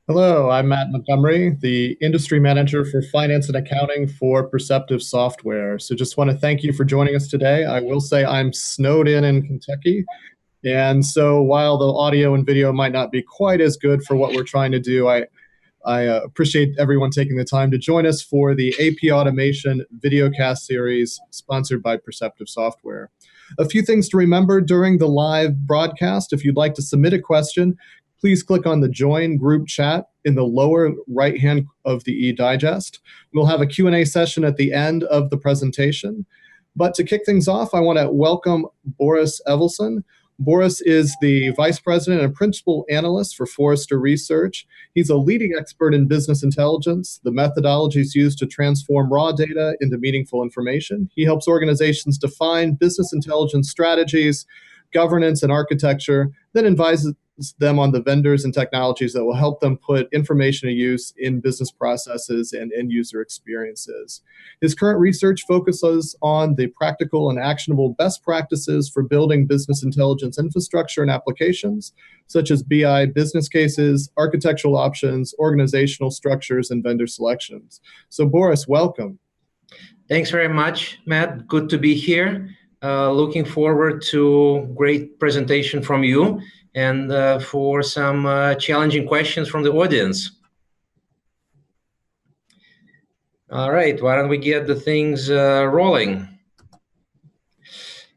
Hello, I'm Matt Montgomery, the industry manager for finance and accounting for Perceptive Software. So just want to thank you for joining us today. I will say I'm snowed in Kentucky. And so while the audio and video might not be quite as good for what we're trying to do, I appreciate everyone taking the time to join us for the AP Automation videocast series sponsored by Perceptive Software. A few things to remember during the live broadcast. If you'd like to submit a question, please click on the Join Group Chat in the lower right-hand of the e-digest. We'll have a Q&A session at the end of the presentation. But to kick things off, I want to welcome Boris Evelson. Boris is the Vice President and Principal Analyst for Forrester Research. He's a leading expert in business intelligence, the methodologies used to transform raw data into meaningful information. He helps organizations define business intelligence strategies, governance, and architecture, then advises them on the vendors and technologies that will help them put information to use in business processes and end user experiences. His current research focuses on the practical and actionable best practices for building business intelligence infrastructure and applications, such as BI business cases, architectural options, organizational structures, and vendor selections. So Boris, welcome. Thanks very much, Matt. Good to be here. Looking forward to great presentation from you and for some challenging questions from the audience. All right, why don't we get the things rolling?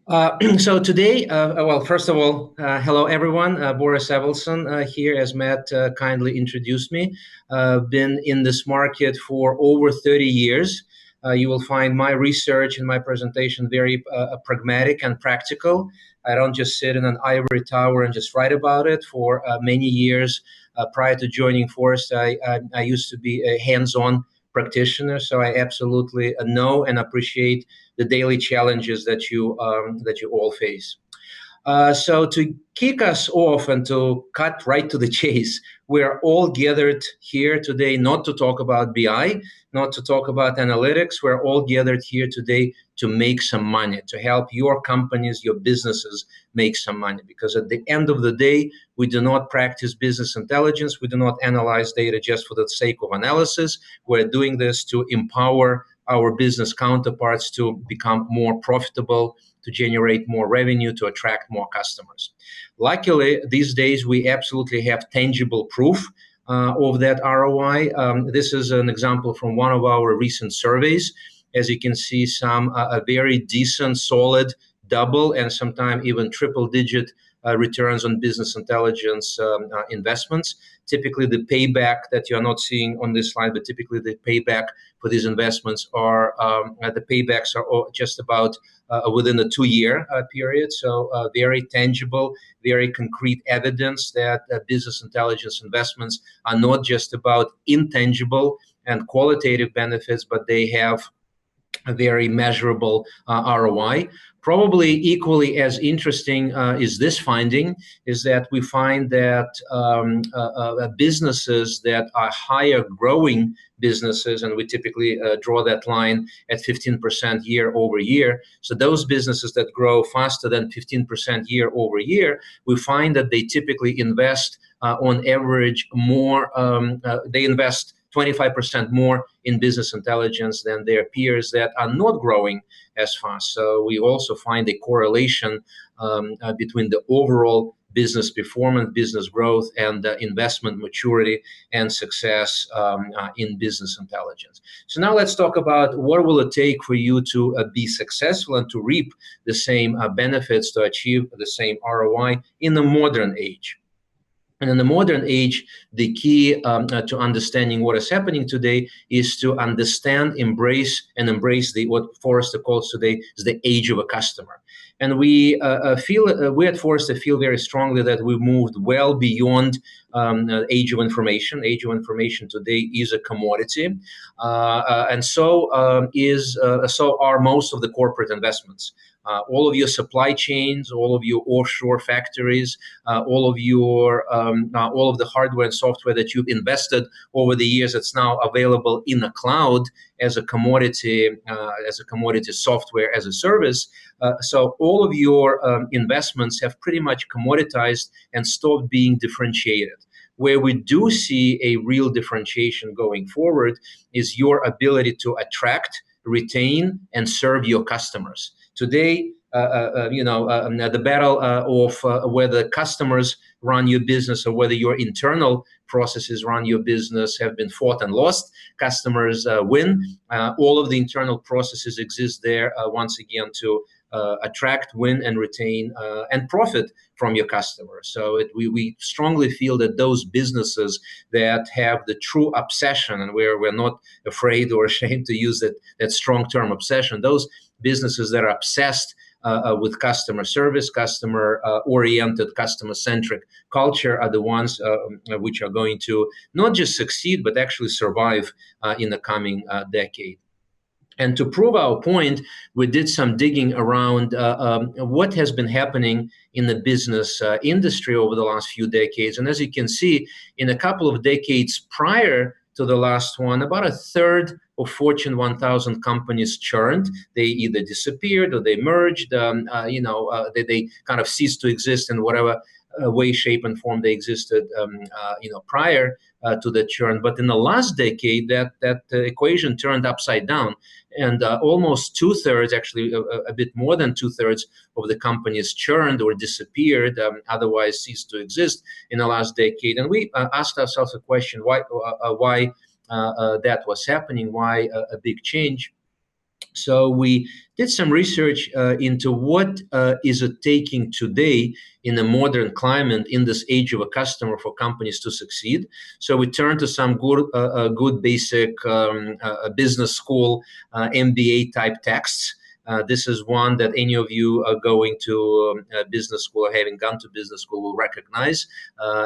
So today, well, first of all, hello everyone. Boris Evelson here, as Matt kindly introduced me. Been in this market for over 30 years. You will find my research and my presentation very pragmatic and practical. I don't just sit in an ivory tower and just write about it. For many years prior to joining Forrester, I used to be a hands-on practitioner, so I absolutely know and appreciate the daily challenges that you all face. So to kick us off and to cut right to the chase, we're all gathered here today not to talk about BI, not to talk about analytics. We're all gathered here today to make some money, to help your companies, your businesses make some money. Because at the end of the day, we do not practice business intelligence. We do not analyze data just for the sake of analysis. We're doing this to empower our business counterparts to become more profitable, to generate more revenue, to attract more customers. Luckily, these days, we absolutely have tangible proof of that ROI. This is an example from one of our recent surveys. As you can see, a very decent, solid double and sometimes even triple-digit returns on business intelligence investments. Typically, the payback that you're not seeing on this slide, but typically the payback for these investments are just about within a 2-year period. So very tangible, very concrete evidence that business intelligence investments are not just about intangible and qualitative benefits, but they have a very measurable ROI. Probably equally as interesting is this finding, is that we find that businesses that are higher growing businesses, and we typically draw that line at 15% year over year. So those businesses that grow faster than 15% year over year, we find that they typically invest on average more, they invest 25% more in business intelligence than their peers that are not growing as fast. So we also find a correlation between the overall business performance, business growth, and investment maturity and success in business intelligence. So now let's talk about what will it take for you to be successful and to reap the same benefits, to achieve the same ROI in the modern age. And in the modern age, the key to understanding what is happening today is to understand, embrace what Forrester calls today is the age of a customer. And we we at Forrester feel very strongly that we've moved well beyond age of information. Age of information today is a commodity, and so are most of the corporate investments. All of your supply chains, all of your offshore factories, all of the hardware and software that you've invested over the years that's now available in the cloud as a commodity software as a service. So all of your investments have pretty much commoditized and stopped being differentiated. Where we do see a real differentiation going forward is your ability to attract, retain, and serve your customers. Today, the battle of whether customers run your business or whether your internal processes run your business have been fought and lost. Customers win. All of the internal processes exist there once again to attract, win, and retain and profit from your customers. So we strongly feel that those businesses that have the true obsession, and where we're not afraid or ashamed to use that strong term obsession, those businesses that are obsessed with customer service, customer-oriented, customer-centric culture are the ones which are going to not just succeed, but actually survive in the coming decade. And to prove our point, we did some digging around what has been happening in the business industry over the last few decades. And as you can see, in a couple of decades prior to the last one, about a third of Fortune 1000 companies churned. They either disappeared or they merged. They kind of ceased to exist in whatever way, shape, and form they existed, prior to the churn. But in the last decade, that equation turned upside down, and almost two-thirds, actually a bit more than two-thirds of the companies churned or disappeared, otherwise ceased to exist in the last decade. And we asked ourselves a question: why that was happening? Why a big change? So we did some research into what is it taking today in a modern climate, in this age of a customer, for companies to succeed. So we turned to some good basic business school MBA type texts. This is one that any of you going to business school or having gone to business school will recognize.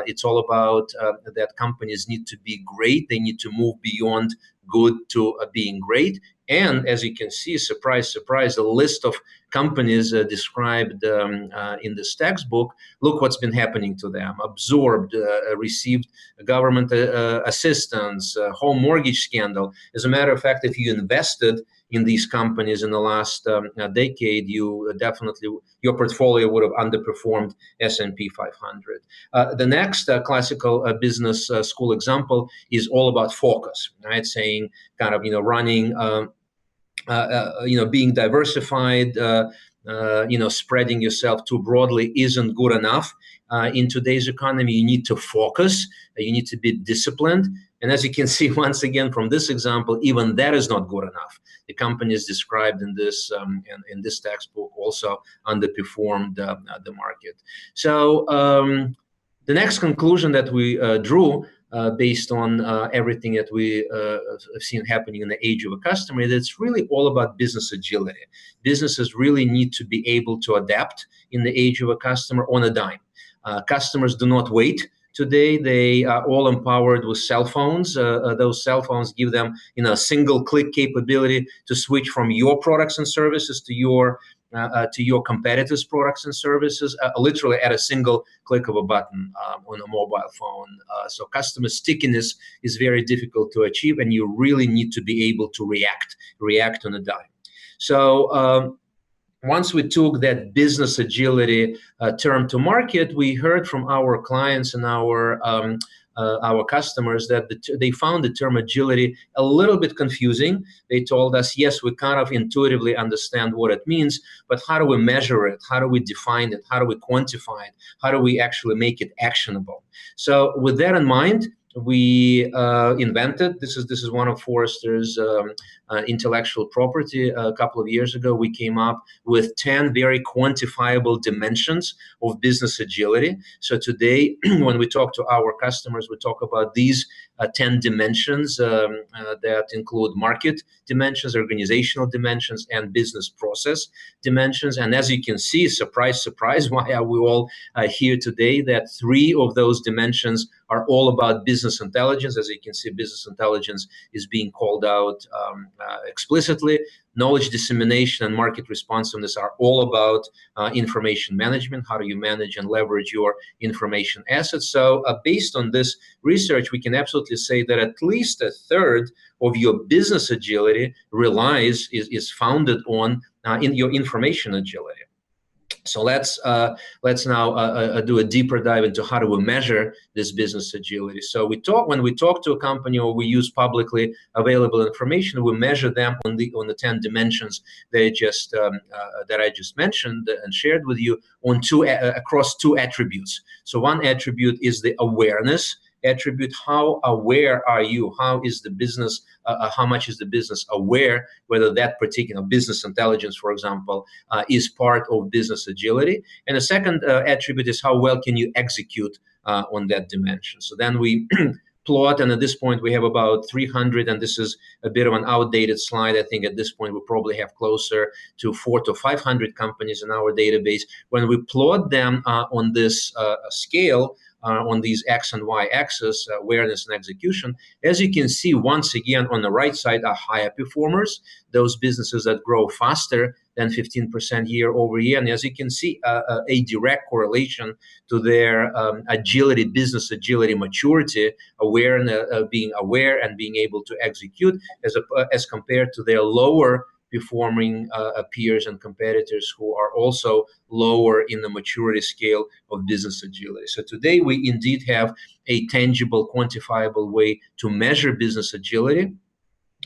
It's all about that companies need to be great. They need to move beyond good to being great. And as you can see, surprise, surprise, a list of companies described in this textbook. Look what's been happening to them: absorbed, received government assistance, home mortgage scandal. As a matter of fact, if you invested in these companies in the last decade, you definitely, your portfolio would have underperformed S&P 500. The next classical business school example is all about focus, right? Saying kind of, running, being diversified, spreading yourself too broadly isn't good enough. In today's economy, you need to focus, you need to be disciplined. And as you can see, once again, from this example, even that is not good enough. The companies described in this textbook also underperformed the market. So the next conclusion that we drew based on everything that we have seen happening in the age of a customer, that it's really all about business agility. Businesses really need to be able to adapt in the age of a customer on a dime. Customers do not wait. Today, they are all empowered with cell phones. Those cell phones give them, a single-click capability to switch from your products and services to your competitors' products and services, literally at a single click of a button on a mobile phone. So customer stickiness is very difficult to achieve, and you really need to be able to react on a dime. So once we took that business agility term to market, we heard from our clients and our customers that they found the term agility a little bit confusing. They told us, yes, we kind of intuitively understand what it means, but how do we measure it? How do we define it? How do we quantify it? How do we actually make it actionable? So with that in mind, we invented, this is one of Forrester's intellectual property. A couple of years ago, we came up with 10 very quantifiable dimensions of business agility. So today, when we talk to our customers, we talk about these 10 dimensions that include market dimensions, organizational dimensions, and business process dimensions. And as you can see, surprise, surprise, why are we all here today? That 3 of those dimensions are all about business intelligence. As you can see, business intelligence is being called out explicitly. Knowledge dissemination and market responsiveness are all about information management. How do you manage and leverage your information assets? So based on this research, we can absolutely say that at least a third of your business agility is founded on in your information agility. So let's now do a deeper dive into how do we measure this business agility. So when we talk to a company or we use publicly available information, we measure them on the 10 dimensions that I just mentioned and shared with you across two attributes. So one attribute is the awareness attribute. How aware are you? How is the business? How much is the business aware whether that particular business intelligence, for example, is part of business agility? And the second attribute is how well can you execute on that dimension. So then we plot, and at this point we have about 300, and this is a bit of an outdated slide. I think at this point we probably have closer to 400 to 500 companies in our database. When we plot them on this scale, on these X and Y axis, awareness and execution, as you can see, once again, on the right side are higher performers, those businesses that grow faster than 15% year over year. And as you can see, a direct correlation to their agility, business agility maturity, being aware and being able to execute as compared to their lower performing peers and competitors who are also lower in the maturity scale of business agility. So today we indeed have a tangible, quantifiable way to measure business agility.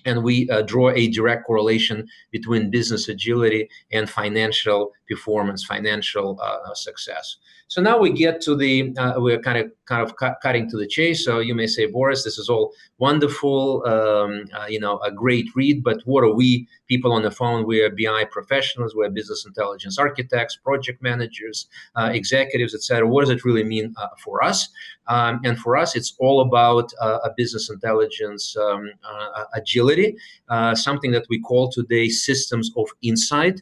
And we draw a direct correlation between business agility and financial performance, financial success. So now we get to we're kind of cutting to the chase. So you may say, Boris, this is all wonderful, a great read, but what are we, people on the phone? We are BI professionals, we're business intelligence architects, project managers, executives, etc. What does it really mean for us? And for us, it's all about a business intelligence agility, something that we call today systems of insight,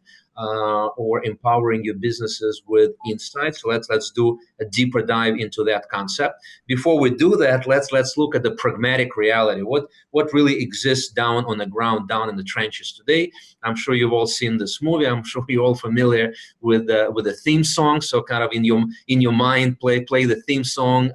or empowering your businesses with insights. So let's do a deeper dive into that concept. Before we do that, let's look at the pragmatic reality. What really exists down on the ground, down in the trenches today? I'm sure you've all seen this movie. I'm sure you're all familiar with the theme song. So kind of in your mind, play the theme song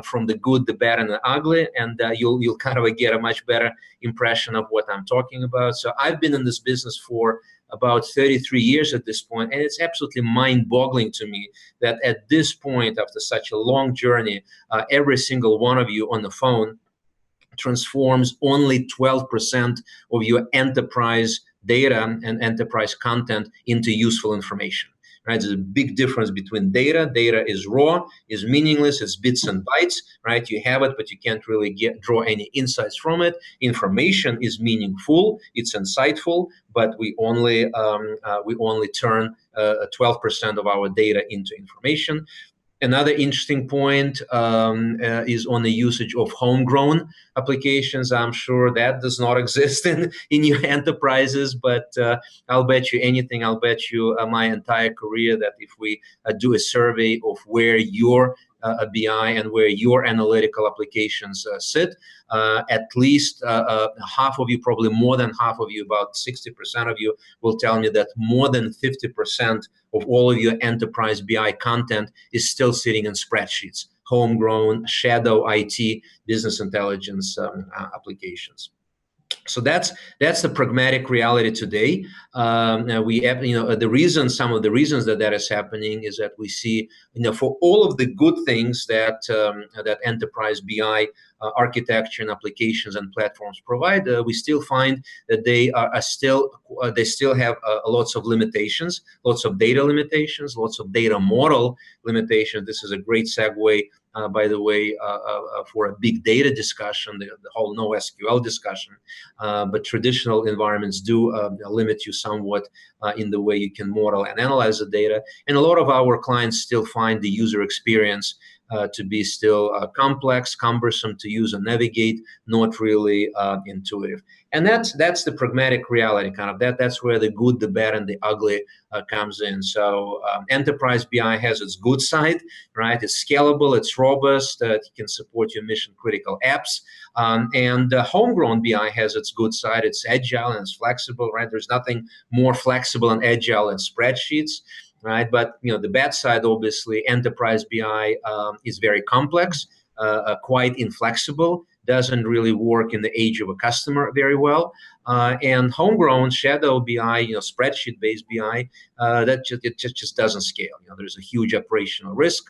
from the good, the bad, and the ugly, and you'll kind of get a much better impression of what I'm talking about. So I've been in this business for about 33 years at this point, and it's absolutely mind-boggling to me that at this point, after such a long journey, every single one of you on the phone transforms only 12% of your enterprise data and enterprise content into useful information. Right? There's a big difference between data. Data is raw, is meaningless, it's bits and bytes, right? You have it, but you can't really draw any insights from it. Information is meaningful, it's insightful, but we only turn 12% of our data into information. Another interesting point is on the usage of homegrown applications. I'm sure that does not exist in your enterprises, but I'll bet you anything. I'll bet you my entire career that if we do a survey of where your BI and where your analytical applications sit, at least half of you, probably more than half of you, about 60% of you will tell me that more than 50% of all of your enterprise BI content is still sitting in spreadsheets, homegrown, shadow IT, business intelligence applications. So that's the pragmatic reality today. Now we have, some of the reasons that is happening is that we see, for all of the good things that that enterprise BI architecture and applications and platforms provide, we still find that they still have lots of limitations, lots of data limitations, lots of data model limitations. This is a great segue, by the way, for a big data discussion, the whole NoSQL discussion. But traditional environments do limit you somewhat in the way you can model and analyze the data. And a lot of our clients still find the user experience to be still complex, cumbersome to use and navigate, not really intuitive. And that's the pragmatic reality, kind of. That's where the good, the bad, and the ugly comes in. So enterprise BI has its good side, right? It's scalable, it's robust, it can support your mission-critical apps. And homegrown BI has its good side. It's agile and it's flexible, right? There's nothing more flexible and agile than spreadsheets. Right, but the bad side, obviously, enterprise BI is very complex, quite inflexible, doesn't really work in the age of a customer very well. And homegrown shadow BI, spreadsheet-based BI, that just doesn't scale. There's a huge operational risk.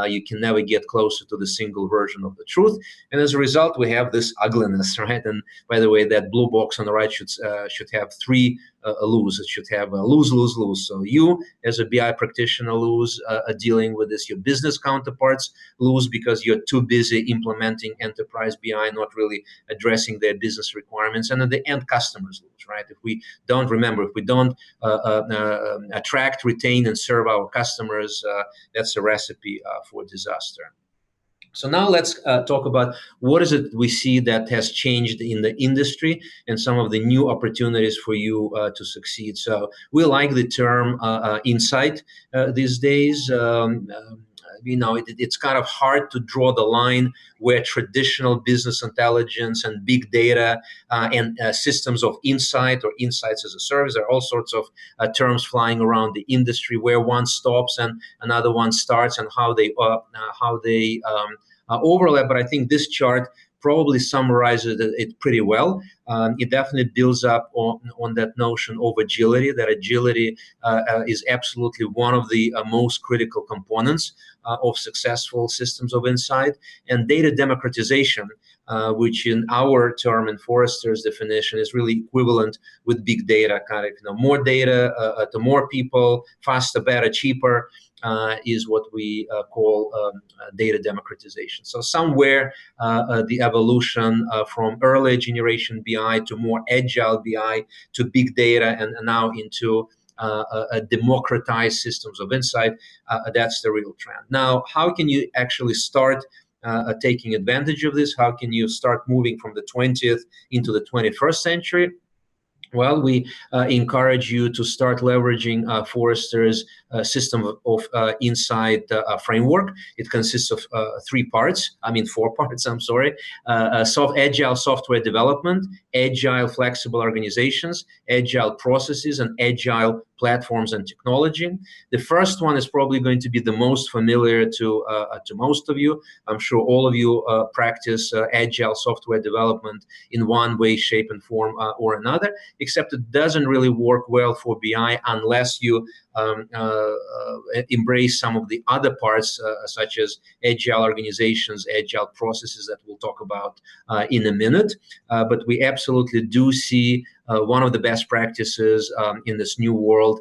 You can never get closer to the single version of the truth, and as a result, we have this ugliness, right? And by the way, that blue box on the right should have three lose. It should have lose, lose, lose. So you, as a BI practitioner, lose dealing with this. Your business counterparts lose because you're too busy implementing enterprise BI, not really addressing their business requirements. And at the end, customers lose, right? If we don't attract, retain, and serve our customers, that's a recipe for disaster. So now let's talk about what is it we see that has changed in the industry and some of the new opportunities for you to succeed. So we like the term insight these days. It's kind of hard to draw the line where traditional business intelligence and big data and systems of insight or insights as a service. There are all sorts of terms flying around the industry where one stops and another one starts, and how they overlap. But I think this chart probably summarizes it pretty well. It definitely builds up on that notion of agility, that agility is absolutely one of the most critical components of successful systems of insight, and data democratization, which in our term, in Forrester's definition, is really equivalent with big data, kind of, more data to more people, faster, better, cheaper, is what we call data democratization. So somewhere the evolution from early generation BI to more agile BI to big data, and now into democratized systems of insight, that's the real trend. Now, how can you actually start taking advantage of this? How can you start moving from the 20th into the 21st century? Well, we encourage you to start leveraging Forrester's system of insight framework. It consists of four parts, I'm sorry. Agile software development, agile flexible organizations, agile processes, and agile platforms and technology. The first one is probably going to be the most familiar to most of you. I'm sure all of you practice agile software development in one way, shape, and form or another, except it doesn't really work well for BI unless you embrace some of the other parts, such as agile organizations, agile processes, that we'll talk about in a minute. But we absolutely do see one of the best practices in this new world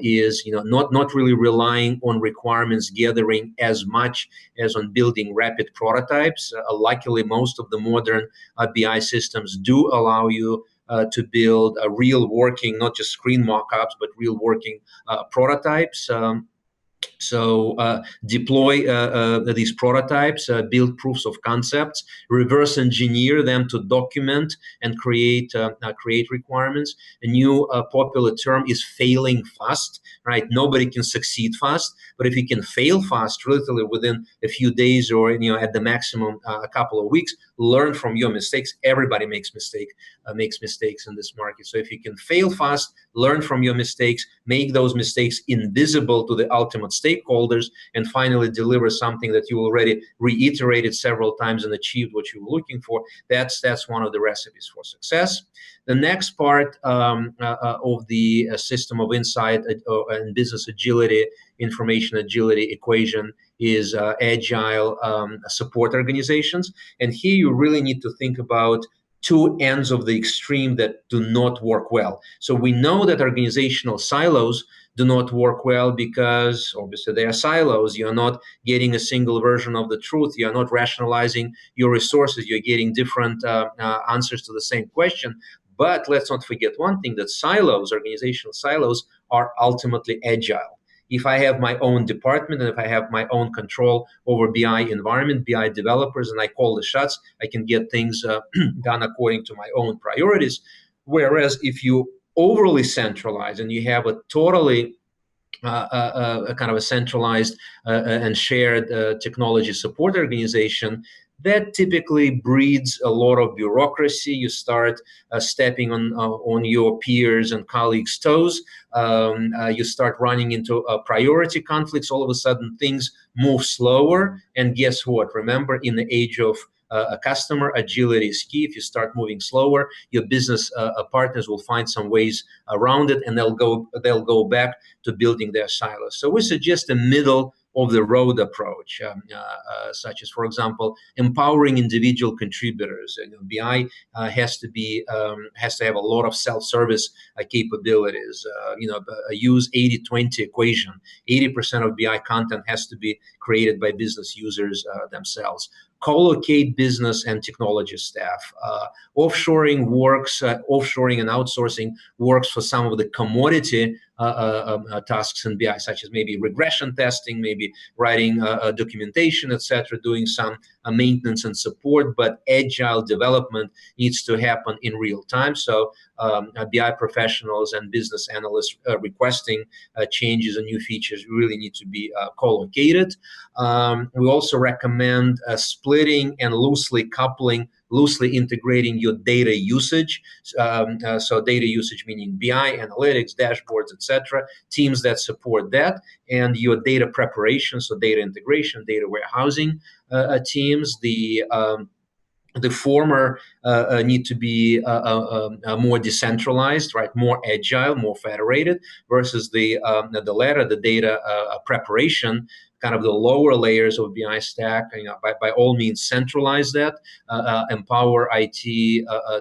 is not really relying on requirements gathering as much as on building rapid prototypes. Luckily, most of the modern BI systems do allow you to build a real working, not just screen mock-ups, but real working prototypes. So deploy these prototypes, build proofs of concepts, reverse engineer them to document and create requirements. A new popular term is failing fast, right? Nobody can succeed fast, but if you can fail fast, literally within a few days or at the maximum a couple of weeks, learn from your mistakes. Everybody makes mistakes in this market. So if you can fail fast, learn from your mistakes, make those mistakes invisible to the ultimate stakeholders, and finally deliver something that you already reiterated several times and achieved what you were looking for, that's one of the recipes for success. The next part of the system of insight and business agility, information agility equation is agile support organizations. And here you really need to think about two ends of the extreme that do not work well. So we know that organizational silos do not work well because obviously they are silos. You're not getting a single version of the truth. You're not rationalizing your resources. You're getting different answers to the same question. But let's not forget one thing, that silos, organizational silos, are ultimately agile. If I have my own department and if I have my own control over BI environment, BI developers, and I call the shots, I can get things done according to my own priorities. Whereas if you overly centralize and you have a totally kind of a centralized and shared technology support organization, that typically breeds a lot of bureaucracy. You start stepping on your peers and colleagues' toes. You start running into priority conflicts. All of a sudden, things move slower. And guess what? Remember, in the age of customer. Agility is key. If you start moving slower, your business partners will find some ways around it, and they'll go back to building their silos. So we suggest a middle of the road approach, such as, for example, empowering individual contributors. BI has to have a lot of self-service capabilities. Use 80-20 equation. 80% of BI content has to be created by business users themselves. Co-locate business and technology staff. Offshoring and outsourcing works for some of the commodity tasks in BI, such as maybe regression testing, maybe writing documentation, etc., doing some maintenance and support, but agile development needs to happen in real time. So BI professionals and business analysts requesting changes and new features really need to be co-located. We also recommend splitting and loosely integrating your data usage. So data usage meaning BI, analytics, dashboards, etc. Teams that support that, and your data preparation, so data integration, data warehousing teams. The former need to be more decentralized, right? More agile, more federated, versus the latter, the data preparation, kind of the lower layers of BI stack. By all means, centralize that, empower IT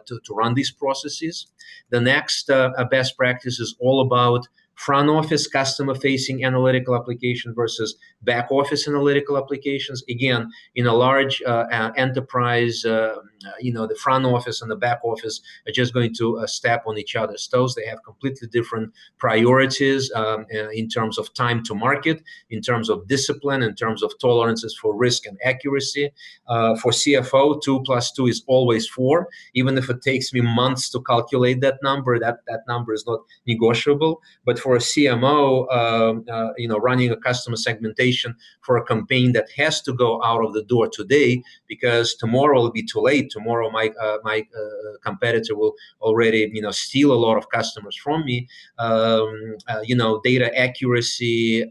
to run these processes. The next best practice is all about front office customer-facing analytical application versus back office analytical applications. Again, in a large enterprise, the front office and the back office are just going to step on each other's toes. They have completely different priorities in terms of time to market, in terms of discipline, in terms of tolerances for risk and accuracy. For CFO, 2 + 2 is always 4. Even if it takes me months to calculate that number, that number is not negotiable. But for a CMO, running a customer segmentation for a campaign that has to go out of the door today, because tomorrow will be too late. Tomorrow, my competitor will already, steal a lot of customers from me. Data accuracy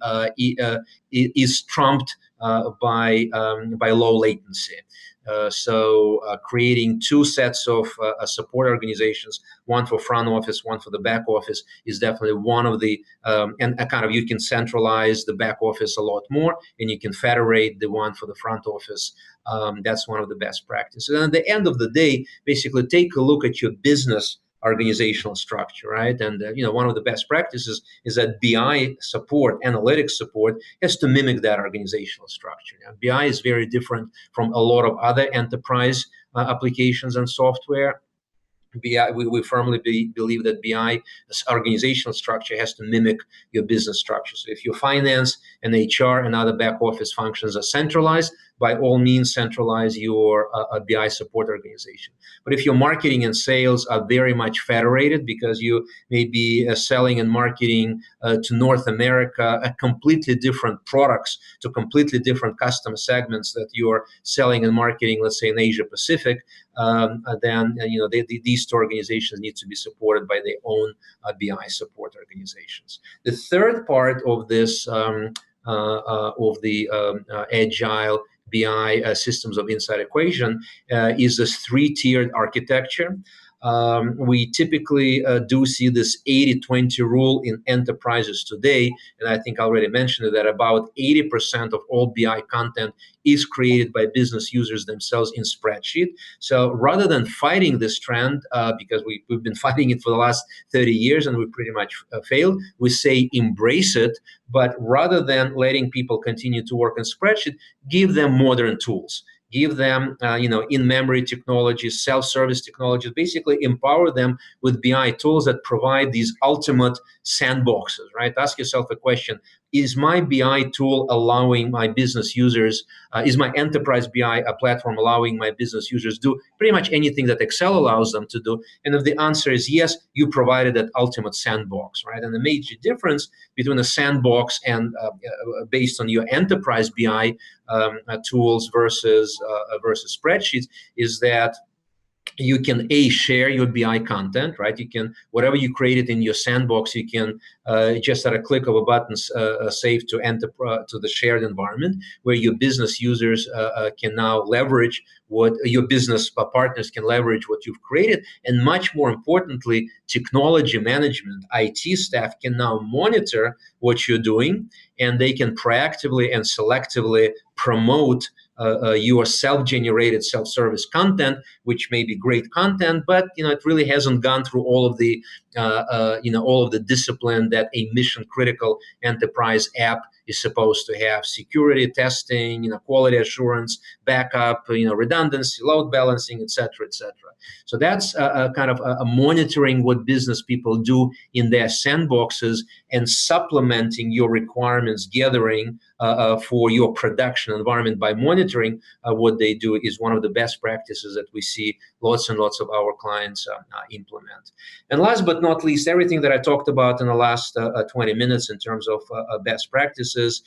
is trumped by low latency. So creating 2 sets of support organizations, one for front office, one for the back office, is definitely one of the, you can centralize the back office a lot more, and you can federate the one for the front office. That's one of the best practices. And at the end of the day, basically take a look at your business organizational structure, right? And one of the best practices is that BI support, analytics support, has to mimic that organizational structure. Now, BI is very different from a lot of other enterprise applications and software. BI, we firmly believe that BI organizational structure has to mimic your business structure. So if your finance and HR and other back office functions are centralized, by all means centralize your BI support organization. But if your marketing and sales are very much federated, because you may be selling and marketing to North America completely different products to completely different customer segments that you're selling and marketing, let's say in Asia Pacific, then these 2 organizations need to be supported by their own BI support organizations. The third part of this agile BI systems of insight equation is this 3-tiered architecture. We typically do see this 80-20 rule in enterprises today, and I think I already mentioned it, that about 80% of all BI content is created by business users themselves in spreadsheet. So rather than fighting this trend, because we've been fighting it for the last 30 years and we pretty much failed, we say embrace it, but rather than letting people continue to work in spreadsheet, give them modern tools. Give them, in-memory technologies, self-service technologies, basically empower them with BI tools that provide these ultimate sandboxes, right? Ask yourself a question. Is my BI tool allowing my business users, is my enterprise BI platform allowing my business users do pretty much anything that Excel allows them to do? And if the answer is yes, you provided that ultimate sandbox, right? And the major difference between a sandbox and based on your enterprise BI tools versus spreadsheets is that you can share your BI content, right? You can, whatever you created in your sandbox, you can just at a click of a button save to the shared environment, where your business users can now leverage what your business partners can leverage what you've created. And much more importantly, technology management, IT staff can now monitor what you're doing, and they can proactively and selectively promote your self-generated self-service content, which may be great content, but it really hasn't gone through all of the all of the discipline that a mission-critical enterprise app is supposed to have: security testing, quality assurance, backup, redundancy, load balancing, et cetera, et cetera. So that's kind of monitoring what business people do in their sandboxes and supplementing your requirements gathering for your production environment by monitoring what they do is one of the best practices that we see lots and lots of our clients implement. And last but not least, everything that I talked about in the last 20 minutes in terms of best practices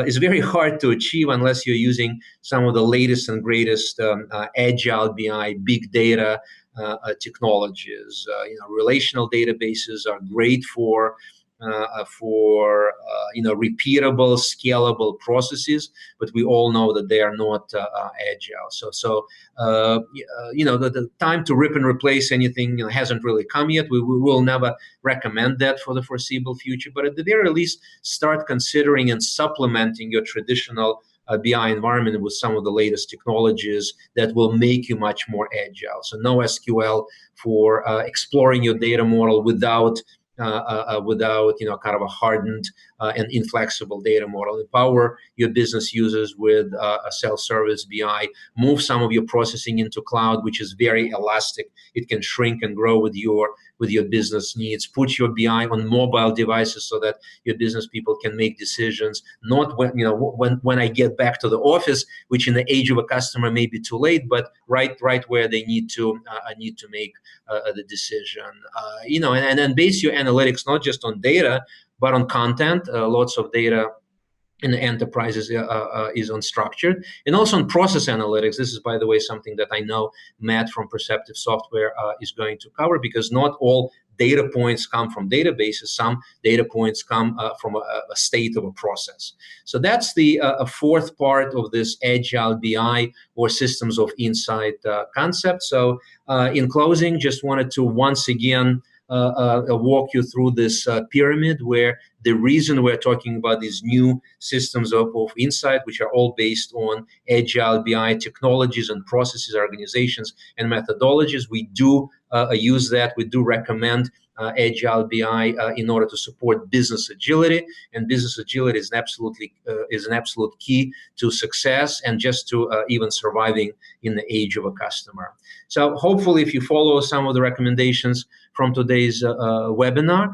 is very hard to achieve unless you're using some of the latest and greatest agile BI, big data technologies. Relational databases are great for repeatable, scalable processes, but we all know that they are not agile. So the time to rip and replace anything hasn't really come yet. We will never recommend that for the foreseeable future, but at the very least, start considering and supplementing your traditional BI environment with some of the latest technologies that will make you much more agile. So no SQL for exploring your data model without kind of a hardened and inflexible data model. Empower your business users with a self-service BI. Move some of your processing into cloud, which is very elastic. It can shrink and grow with your business needs. Put your BI on mobile devices so that your business people can make decisions, not when I get back to the office, which in the age of a customer may be too late, but right where they need to make the decision. And then base your analytics not just on data, but on content. Lots of data in the enterprises is unstructured, and also on process analytics. This is, by the way, something that I know Matt from Perceptive Software is going to cover, because not all data points come from databases. Some data points come from a state of a process. So that's the fourth part of this agile BI or systems of insight concept. So in closing, just wanted to once again walk you through this pyramid, where the reason we're talking about these new systems of insight, which are all based on agile BI technologies and processes, organizations, and methodologies, we do use that. We do recommend agile BI in order to support business agility, and business agility is an absolute key to success and just to even surviving in the age of a customer. So hopefully, if you follow some of the recommendations from today's webinar,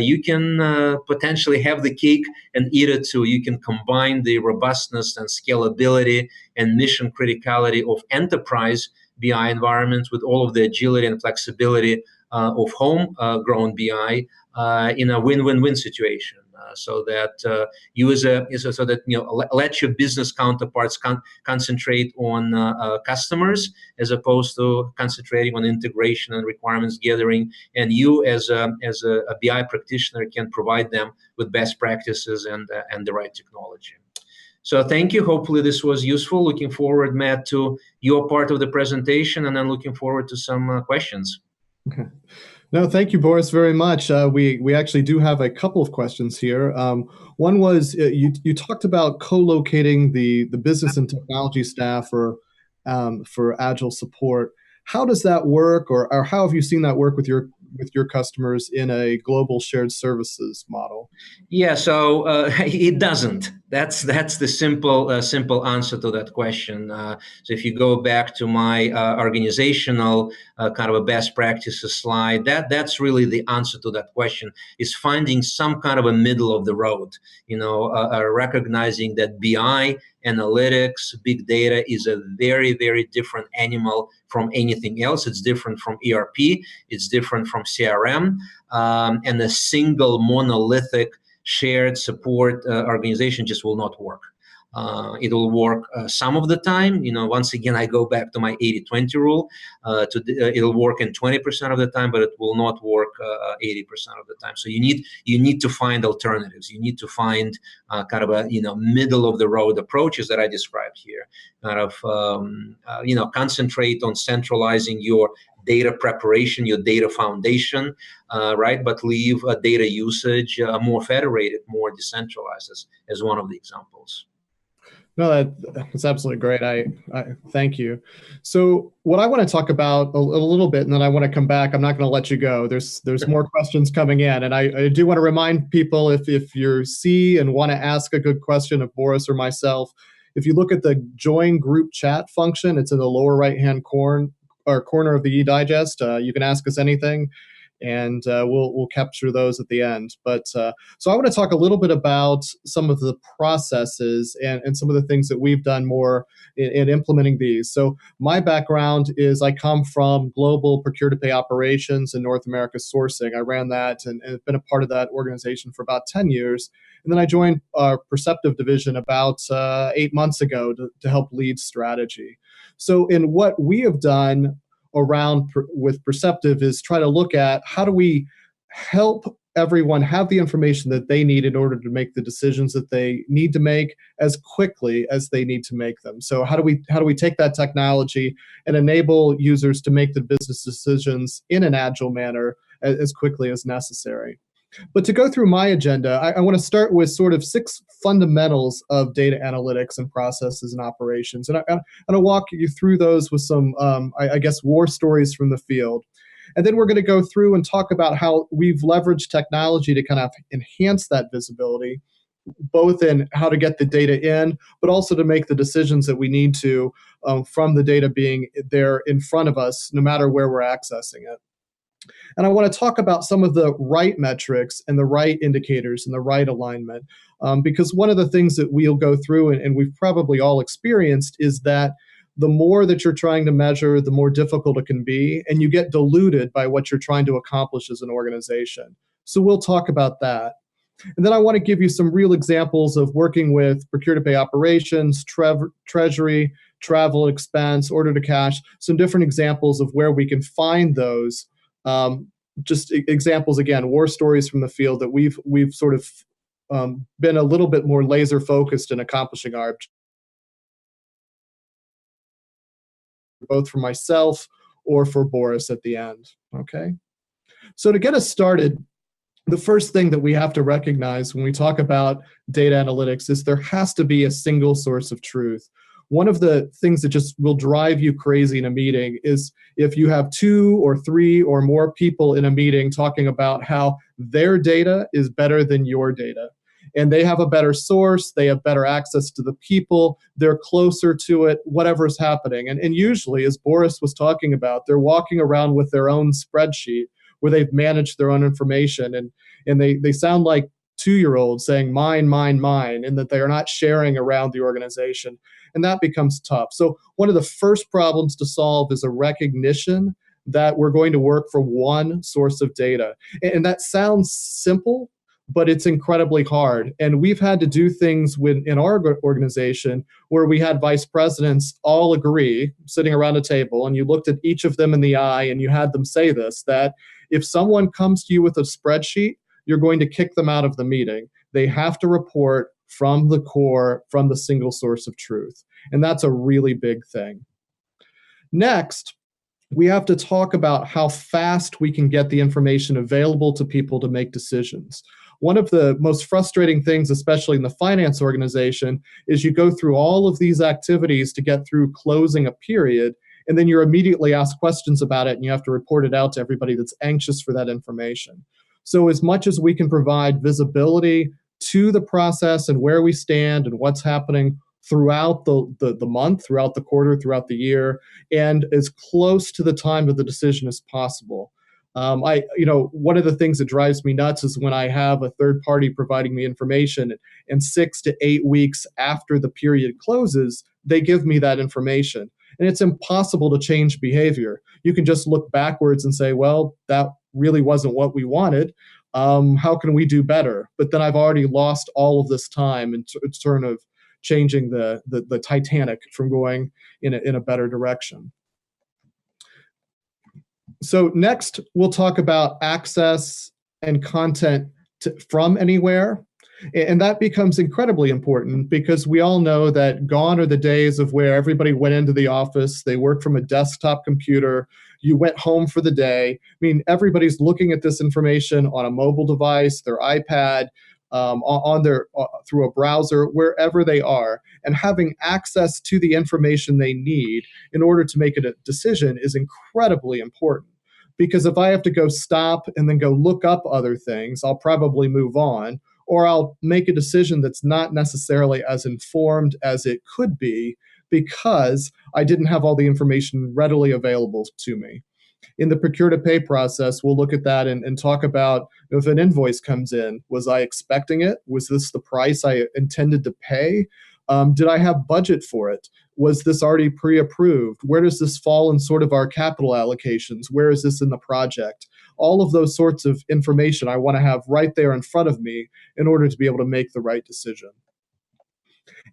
you can potentially have the cake and eat it too. You can combine the robustness and scalability and mission criticality of enterprise BI environments with all of the agility and flexibility of home-grown BI in a win-win-win situation. So that let your business counterparts concentrate on customers as opposed to concentrating on integration and requirements gathering, and you as a BI practitioner can provide them with best practices and the right technology. So thank you. Hopefully this was useful. Looking forward, Matt, to your part of the presentation, and then looking forward to some questions. Okay. No, thank you, Boris, very much. We actually do have a couple of questions here. One was you talked about co-locating the business and technology staff for Agile support. How does that work, or how have you seen that work with your customers in a global shared services model? Yeah, so it doesn't. That's the simple answer to that question. So if you go back to my organizational kind of a best practices slide, that's really the answer to that question, is finding some kind of a middle of the road. Recognizing that BI, analytics, big data is a very, very different animal from anything else. It's different from ERP. It's different from CRM. And a single monolithic shared support organization just will not work. It'll work some of the time. Once again, I go back to my 80-20 rule. It'll work in 20% of the time, but it will not work 80% of the time. So you need to find alternatives. You need to find kind of a middle of the road approaches that I described here. Kind of concentrate on centralizing your data preparation, your data foundation, right? But leave data usage more federated, more decentralized as one of the examples. No, that's absolutely great. I thank you. So what I want to talk about a little bit, and then I want to come back. I'm not going to let you go. There's more questions coming in, and I do want to remind people, if you see and want to ask a good question of Boris or myself, if you look at the join group chat function, it's in the lower right-hand corner of the eDigest. You can ask us anything, and we'll capture those at the end. But so I want to talk a little bit about some of the processes and some of the things that we've done more in implementing these. So my background is I come from global procure-to-pay operations in North America sourcing. I ran that and have been a part of that organization for about 10 years. And then I joined our Perceptive division about 8 months ago to help lead strategy. So in what we have done with Perceptive is try to look at how do we help everyone have the information that they need in order to make the decisions that they need to make as quickly as they need to make them. So how do we take that technology and enable users to make the business decisions in an agile manner as quickly as necessary? But to go through my agenda, I want to start with sort of 6 fundamentals of data analytics and processes and operations. And I'm going to walk you through those with some, I guess, war stories from the field. And then we're going to go through and talk about how we've leveraged technology to kind of enhance that visibility, both in how to get the data in, but also to make the decisions that we need to from the data being there in front of us, no matter where we're accessing it. And I want to talk about some of the right metrics and the right indicators and the right alignment, because one of the things that we'll go through and we've probably all experienced is that the more that you're trying to measure, the more difficult it can be, and you get diluted by what you're trying to accomplish as an organization. So we'll talk about that. And then I want to give you some real examples of working with procure-to-pay operations, treasury, travel expense, order to cash, some different examples of where we can find those. Just examples, again, war stories from the field that we've sort of been a little bit more laser focused in accomplishing our objectives, both for myself or for Boris at the end. Okay, so to get us started, the first thing that we have to recognize when we talk about data analytics is there has to be a single source of truth. One of the things that just will drive you crazy in a meeting is if you have 2 or 3 or more people in a meeting talking about how their data is better than your data. And they have a better source, they have better access to the people, they're closer to it, whatever's happening. And usually, as Boris was talking about, they're walking around with their own spreadsheet where they've managed their own information. And they sound like 2-year-olds saying mine, mine, mine, and that they are not sharing around the organization. And that becomes tough. So one of the first problems to solve is a recognition that we're going to work from one source of data. And that sounds simple, but it's incredibly hard. And we've had to do things in our organization where we had vice presidents all agree, sitting around a table, and you looked at each of them in the eye and you had them say this, that if someone comes to you with a spreadsheet, you're going to kick them out of the meeting. They have to report from the core, from the single source of truth. And that's a really big thing. Next, we have to talk about how fast we can get the information available to people to make decisions. One of the most frustrating things, especially in the finance organization, is you go through all of these activities to get through closing a period, and then you're immediately asked questions about it, and you have to report it out to everybody that's anxious for that information. So as much as we can provide visibility to the process and where we stand and what's happening throughout the month, throughout the quarter, throughout the year, and as close to the time of the decision as possible. One of the things that drives me nuts is when I have a third party providing me information, and 6 to 8 weeks after the period closes, they give me that information. And it's impossible to change behavior. You can just look backwards and say, well, that really wasn't what we wanted. How can we do better? But then I've already lost all of this time in turn of changing the Titanic from going in a better direction. So next, we'll talk about access and content from anywhere. And that becomes incredibly important because we all know that gone are the days of where everybody went into the office, they worked from a desktop computer, you went home for the day. I mean, everybody's looking at this information on a mobile device, their iPad, on their through a browser, wherever they are, and having access to the information they need in order to make a decision is incredibly important. Because if I have to go stop and then go look up other things, I'll probably move on, or I'll make a decision that's not necessarily as informed as it could be because I didn't have all the information readily available to me. In the procure to pay process, we'll look at that and talk about if an invoice comes in, was I expecting it? Was this the price I intended to pay? Did I have budget for it? Was this already pre-approved? Where does this fall in sort of our capital allocations? Where is this in the project? All of those sorts of information I want to have right there in front of me in order to be able to make the right decision.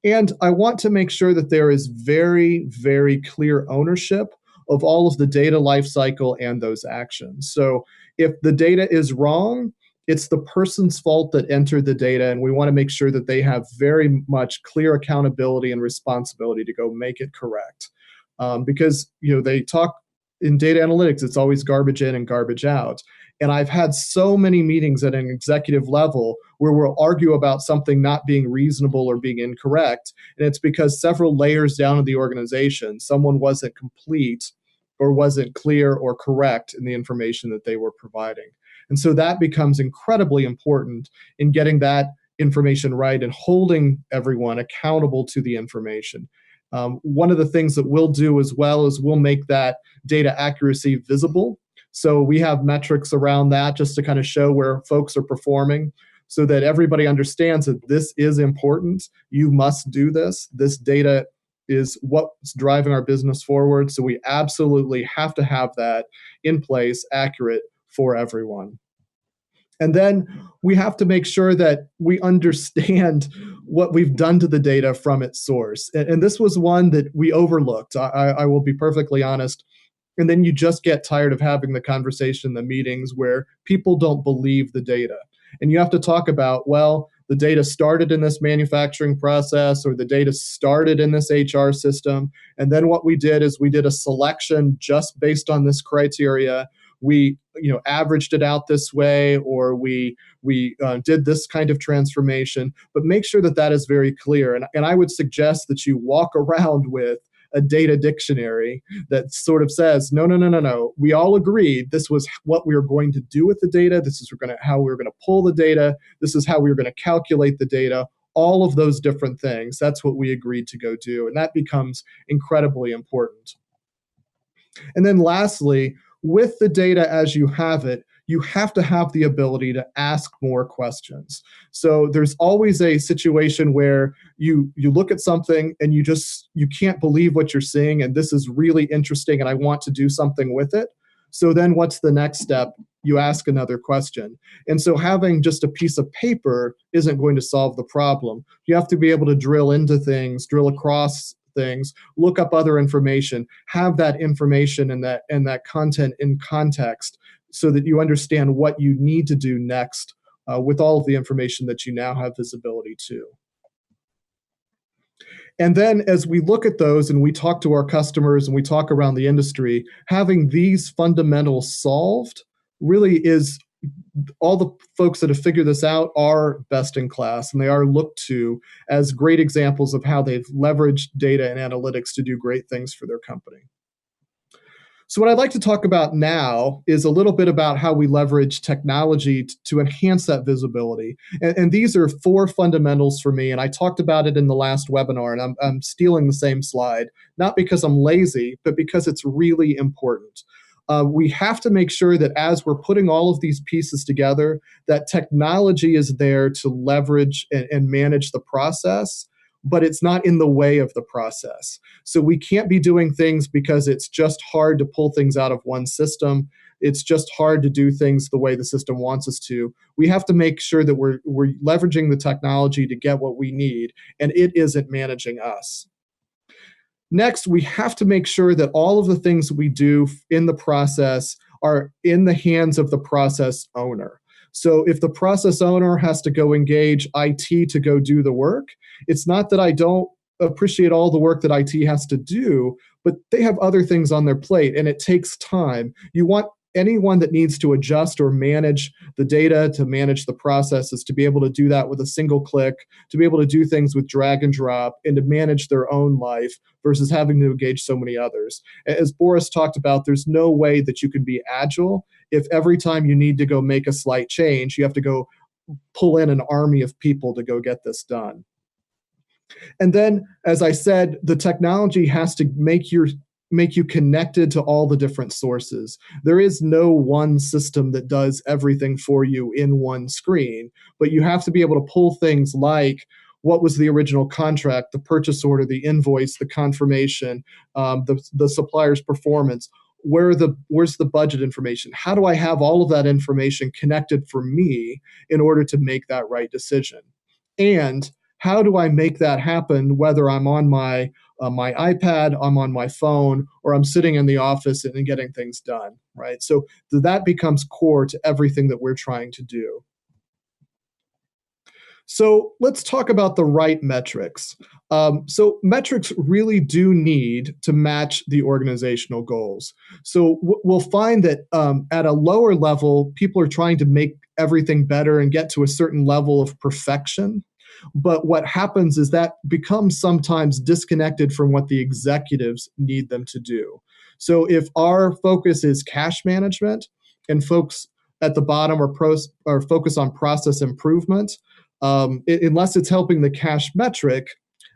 And I want to make sure that there is very, very clear ownership of all of the data lifecycle and those actions. So if the data is wrong, it's the person's fault that entered the data, and we want to make sure that they have very much clear accountability and responsibility to go make it correct. Because they talk in data analytics, it's always garbage in and garbage out. And I've had so many meetings at an executive level where we'll argue about something not being reasonable or being incorrect. And it's because several layers down in the organization, someone wasn't complete or wasn't clear or correct in the information that they were providing. And so that becomes incredibly important in getting that information right and holding everyone accountable to the information. One of the things that we'll do as well is we'll make that data accuracy visible. So we have metrics around that just to kind of show where folks are performing so that everybody understands that this is important. You must do this. This data is what's driving our business forward. So we absolutely have to have that in place, accurate for everyone. And then we have to make sure that we understand what we've done to the data from its source. And this was one that we overlooked. I will be perfectly honest. And then you just get tired of having the conversation, the meetings where people don't believe the data. And you have to talk about, well, the data started in this manufacturing process, or the data started in this HR system. And then what we did is we did a selection just based on this criteria. We averaged it out this way, or we did this kind of transformation. But make sure that that is very clear. And I would suggest that you walk around with a data dictionary that sort of says, no. We all agreed this was what we were going to do with the data. This is how we were going to pull the data. This is how we were going to calculate the data. All of those different things. That's what we agreed to go do. And that becomes incredibly important. And then lastly, with the data as you have it, you have to have the ability to ask more questions. So there's always a situation where you look at something and you can't believe what you're seeing, and this is really interesting and I want to do something with it. So then what's the next step? You ask another question. And so having just a piece of paper isn't going to solve the problem. You have to be able to drill into things, drill across things, look up other information, have that information and that content in context so that you understand what you need to do next with all of the information that you now have visibility to. And then as we look at those and we talk to our customers and we talk around the industry, having these fundamentals solved really is, all the folks that have figured this out are best in class, and they are looked to as great examples of how they've leveraged data and analytics to do great things for their company. So what I'd like to talk about now is a little bit about how we leverage technology to enhance that visibility. And these are 4 fundamentals for me, and I talked about it in the last webinar, and I'm stealing the same slide, not because I'm lazy, but because it's really important. We have to make sure that as we're putting all of these pieces together, that technology is there to leverage and manage the process, but it's not in the way of the process. So we can't be doing things because it's just hard to pull things out of one system. It's just hard to do things the way the system wants us to. We have to make sure that we're leveraging the technology to get what we need, and it isn't managing us. Next, we have to make sure that all of the things we do in the process are in the hands of the process owner. So if the process owner has to go engage IT to go do the work, it's not that I don't appreciate all the work that IT has to do, but they have other things on their plate and it takes time. You want anyone that needs to adjust or manage the data, to manage the processes, to be able to do that with a single click, to be able to do things with drag and drop, and to manage their own life versus having to engage so many others. As Boris talked about, there's no way that you can be agile if every time you need to go make a slight change, you have to go pull in an army of people to go get this done. And then, as I said, the technology has to make you connected to all the different sources. There is no one system that does everything for you in one screen, but you have to be able to pull things like what was the original contract, the purchase order, the invoice, the confirmation, the supplier's performance. Where's the budget information? How do I have all of that information connected for me in order to make that right decision? And how do I make that happen, whether I'm on my iPad, I'm on my phone, or I'm sitting in the office and getting things done, right? So that becomes core to everything that we're trying to do. So let's talk about the right metrics. So metrics really do need to match the organizational goals. So we'll find that at a lower level, people are trying to make everything better and get to a certain level of perfection. But what happens is that becomes sometimes disconnected from what the executives need them to do. So if our focus is cash management and folks at the bottom are focus on process improvement, unless it's helping the cash metric,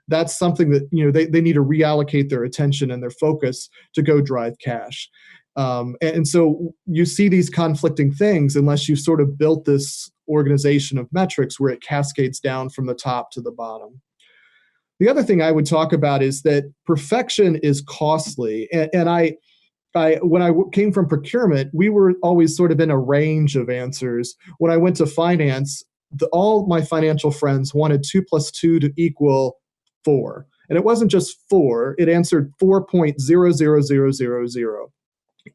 that's something that they need to reallocate their attention and their focus to go drive cash. And so you see these conflicting things unless you've sort of built this organization of metrics where it cascades down from the top to the bottom. The other thing I would talk about is that perfection is costly. And when I came from procurement, we were always sort of in a range of answers. When I went to finance, all my financial friends wanted 2 + 2 to equal 4. And it wasn't just 4, it answered 4.00000.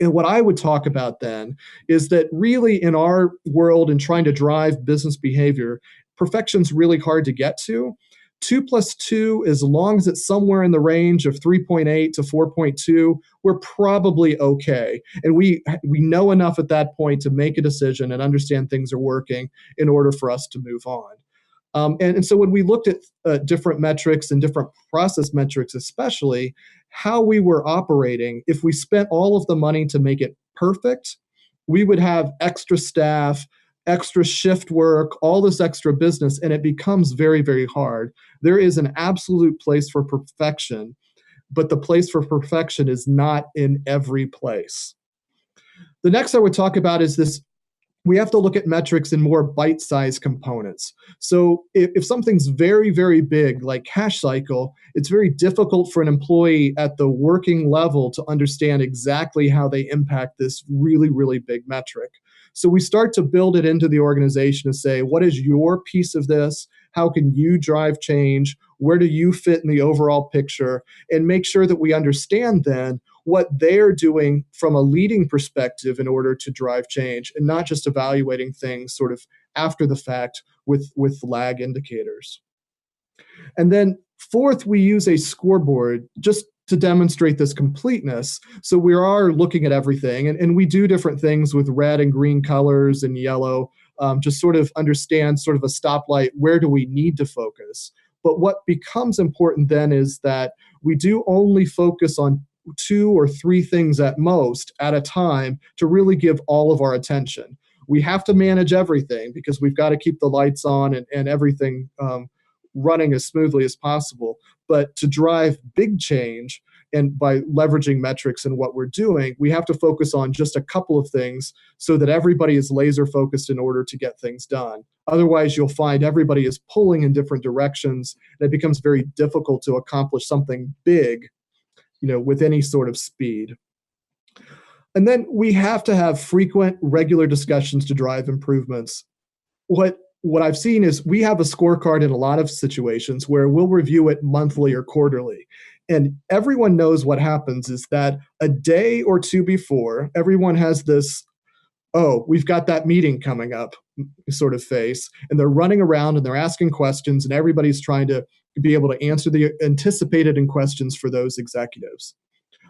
And what I would talk about then is that really in our world and trying to drive business behavior, perfection's really hard to get to. 2 + 2, as long as it's somewhere in the range of 3.8 to 4.2, we're probably okay. And we know enough at that point to make a decision and understand things are working in order for us to move on. And so when we looked at different metrics and different process metrics, especially how we were operating, if we spent all of the money to make it perfect, we would have extra staff, extra shift work, all this extra business, and it becomes very, very hard. There is an absolute place for perfection, but the place for perfection is not in every place. The next I would talk about is this. We have to look at metrics in more bite-sized components. So if something's very, very big, like cash cycle, it's very difficult for an employee at the working level to understand exactly how they impact this really, really big metric. So we start to build it into the organization to say, what is your piece of this? How can you drive change? Where do you fit in the overall picture? And make sure that we understand then what they're doing from a leading perspective in order to drive change, and not just evaluating things sort of after the fact with lag indicators. And then fourth, we use a scoreboard just to demonstrate this completeness. So we are looking at everything, and we do different things with red and green colors and yellow, just sort of understand sort of a stoplight, where do we need to focus? But what becomes important then is that we do only focus on 2 or 3 things at most at a time to really give all of our attention. We have to manage everything because we've got to keep the lights on and everything running as smoothly as possible. But to drive big change And by leveraging metrics in what we're doing, we have to focus on just a couple of things so that everybody is laser focused in order to get things done. Otherwise, you'll find everybody is pulling in different directions, and it becomes very difficult to accomplish something big, with any sort of speed. And then we have to have frequent, regular discussions to drive improvements. What I've seen is we have a scorecard in a lot of situations where we'll review it monthly or quarterly. And everyone knows what happens is that a day or two before, everyone has this, oh, we've got that meeting coming up sort of face. And they're running around and they're asking questions, and everybody's trying to be able to answer the anticipated questions for those executives.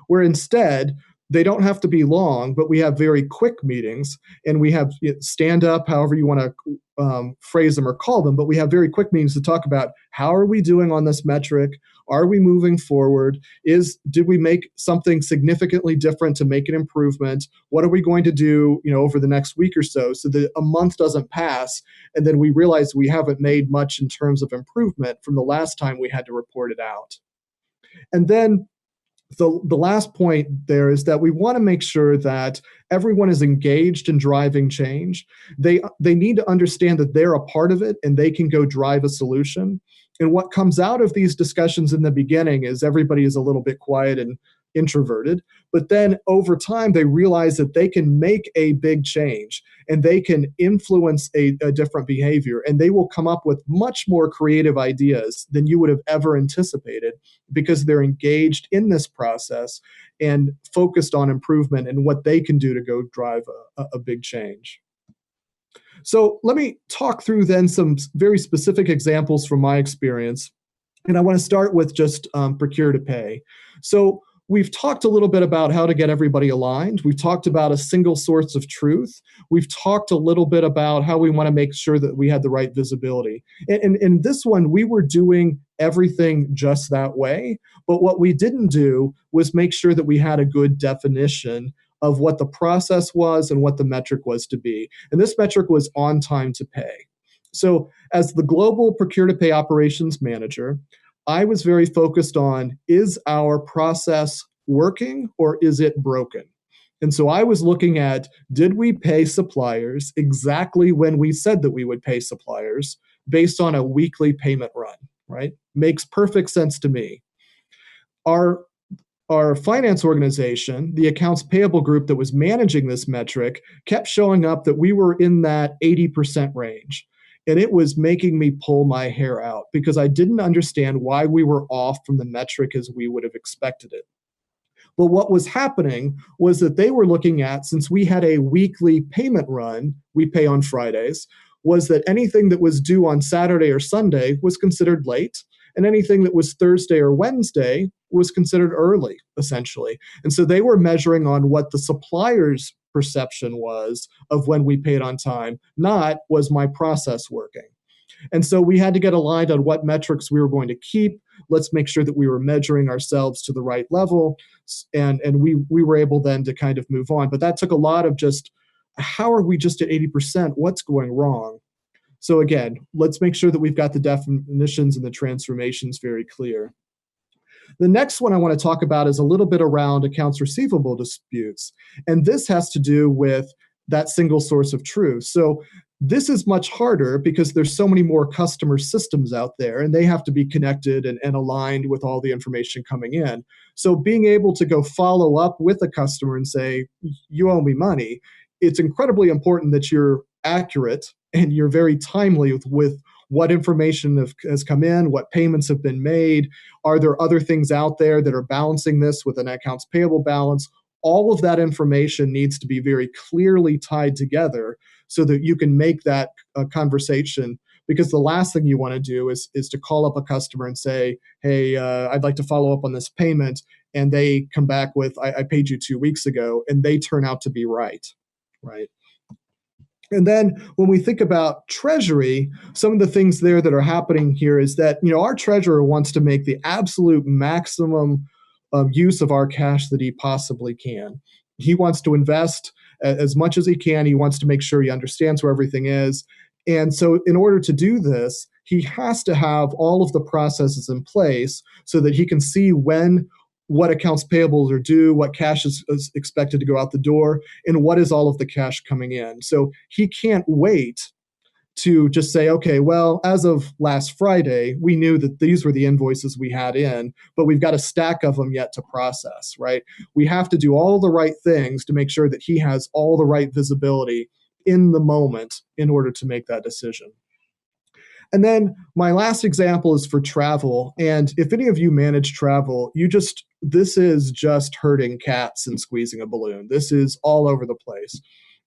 Where instead, they don't have to be long, but we have very quick meetings, and we have stand up, however you want to phrase them or call them, but we have very quick meetings to talk about how are we doing on this metric? Are we moving forward? Did we make something significantly different to make an improvement? What are we going to do, over the next week or so that a month doesn't pass and then we realize we haven't made much in terms of improvement from the last time we had to report it out. And then the last point there is that we want to make sure that everyone is engaged in driving change. They need to understand that they're a part of it and they can go drive a solution. And what comes out of these discussions in the beginning is everybody is a little bit quiet and introverted, but then over time they realize that they can make a big change and they can influence a different behavior, and they will come up with much more creative ideas than you would have ever anticipated because they're engaged in this process and focused on improvement and what they can do to go drive a big change. So let me talk through then some very specific examples from my experience. And I want to start with just procure to pay. So we've talked a little bit about how to get everybody aligned. We've talked about a single source of truth. We've talked a little bit about how we want to make sure that we had the right visibility. And in this one, we were doing everything just that way. But what we didn't do was make sure that we had a good definition of what the process was and what the metric was to be. And this metric was on time to pay. So as the global procure to pay operations manager, I was very focused on, is our process working or is it broken? And so I was looking at, did we pay suppliers exactly when we said that we would pay suppliers based on a weekly payment run, right? Makes perfect sense to me. Our finance organization, the accounts payable group that was managing this metric, kept showing up that we were in that 80% range. And it was making me pull my hair out because I didn't understand why we were off from the metric as we would have expected it. But what was happening was that they were looking at, since we had a weekly payment run, we pay on Fridays, was that anything that was due on Saturday or Sunday was considered late, and anything that was Thursday or Wednesday was considered early, essentially. And so they were measuring on what the supplier's perception was of when we paid on time, not was my process working. And so we had to get aligned on what metrics we were going to keep. Let's make sure that we were measuring ourselves to the right level. And we were able then to kind of move on. But that took a lot of just, how are we just at 80%? What's going wrong? So again, let's make sure that we've got the definitions and the transformations very clear. The next one I want to talk about is a little bit around accounts receivable disputes. And this has to do with that single source of truth. So this is much harder because there's so many more customer systems out there, and they have to be connected and aligned with all the information coming in. So being able to go follow up with a customer and say, you owe me money, it's incredibly important that you're accurate and you're very timely with what information has come in, what payments have been made. Are there other things out there that are balancing this with an accounts payable balance? All of that information needs to be very clearly tied together so that you can make that conversation. Because the last thing you want to do is to call up a customer and say, hey, I'd like to follow up on this payment. And they come back with, I paid you 2 weeks ago, and they turn out to be right? And then when we think about treasury, some of the things there that are happening here is that, our treasurer wants to make the absolute maximum use of our cash that he possibly can. He wants to invest as much as he can. He wants to make sure he understands where everything is. And so in order to do this, he has to have all of the processes in place so that he can see when what accounts payables are due, what cash is expected to go out the door, and what is all of the cash coming in. So he can't wait to just say, okay, well, as of last Friday, we knew that these were the invoices we had in, but we've got a stack of them yet to process, right? We have to do all the right things to make sure that he has all the right visibility in the moment in order to make that decision. And then my last example is for travel. And if any of you manage travel, this is just herding cats and squeezing a balloon. This is all over the place.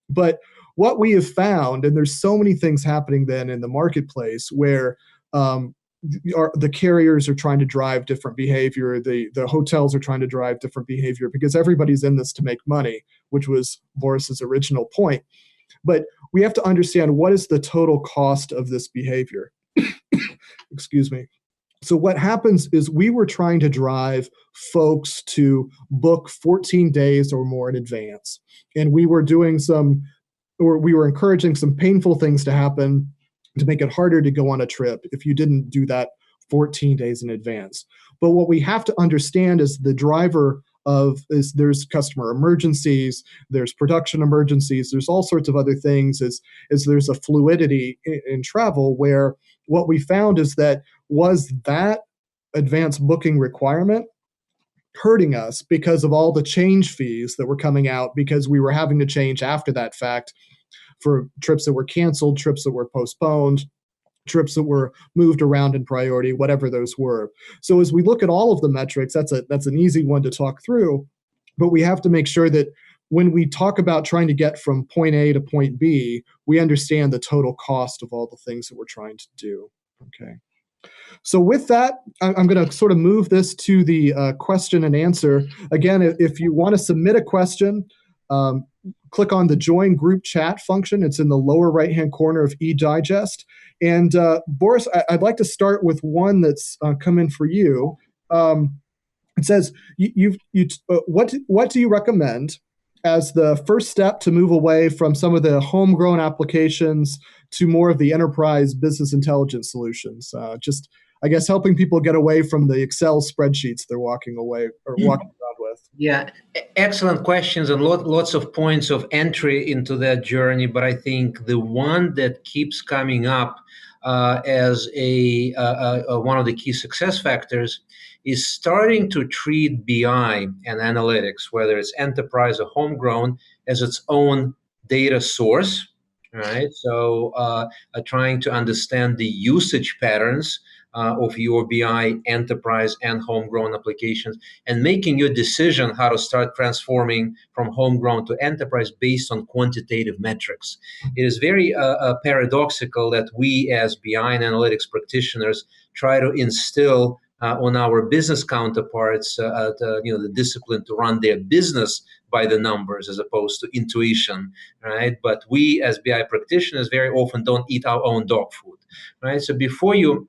But what we have found, and there's so many things happening then in the marketplace where the carriers are trying to drive different behavior, the hotels are trying to drive different behavior because everybody's in this to make money, which was Boris's original point. But we have to understand what is the total cost of this behavior. Excuse me. So what happens is we were trying to drive folks to book 14 days or more in advance. And we were encouraging some painful things to happen to make it harder to go on a trip if you didn't do that 14 days in advance. But what we have to understand is there's customer emergencies, there's production emergencies, there's all sorts of other things, is there's a fluidity in travel where what we found is that advanced booking requirement hurting us because of all the change fees that were coming out because we were having to change after that fact for trips that were canceled, trips that were postponed, trips that were moved around in priority, whatever those were. So as we look at all of the metrics, that's an easy one to talk through, but we have to make sure that when we talk about trying to get from point A to point B, we understand the total cost of all the things that we're trying to do. Okay. So with that, I'm going to sort of move this to the question and answer. Again, if you want to submit a question, click on the join group chat function. It's in the lower right-hand corner of eDigest. And Boris, I'd like to start with one that's come in for you. It says, what do you recommend as the first step to move away from some of the homegrown applications to more of the enterprise business intelligence solutions? Just, I guess, helping people get away from the Excel spreadsheets they're walking around with. Yeah, excellent questions and lots of points of entry into that journey. But I think the one that keeps coming up as one of the key success factors is starting to treat BI and analytics, whether it's enterprise or homegrown, as its own data source, right? So trying to understand the usage patterns of your BI enterprise and homegrown applications and making your decision how to start transforming from homegrown to enterprise based on quantitative metrics. It is very paradoxical that we as BI and analytics practitioners try to instill on our business counterparts the discipline to run their business by the numbers as opposed to intuition, right? But we as BI practitioners very often don't eat our own dog food, right? So before you